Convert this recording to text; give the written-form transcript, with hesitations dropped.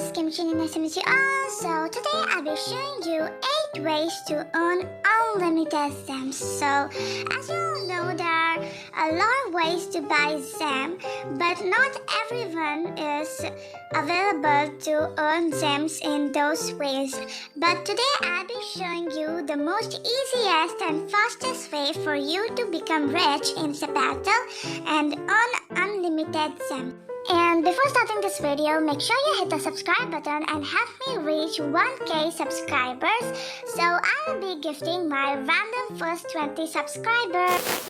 is Kim Chini. Nice to meet you all. So today I'll be showing you 8 ways to earn unlimited zems. So as you all know, there are a lot of ways to buy zem, but not everyone is available to earn zems in those ways. But today I'll be showing you the most easiest and fastest way for you to become rich in ZEPETO and earn unlimited zems. And before starting this video, make sure you hit the subscribe button and help me reach 1k subscribers. So I'll be gifting my random first 20 subscribers.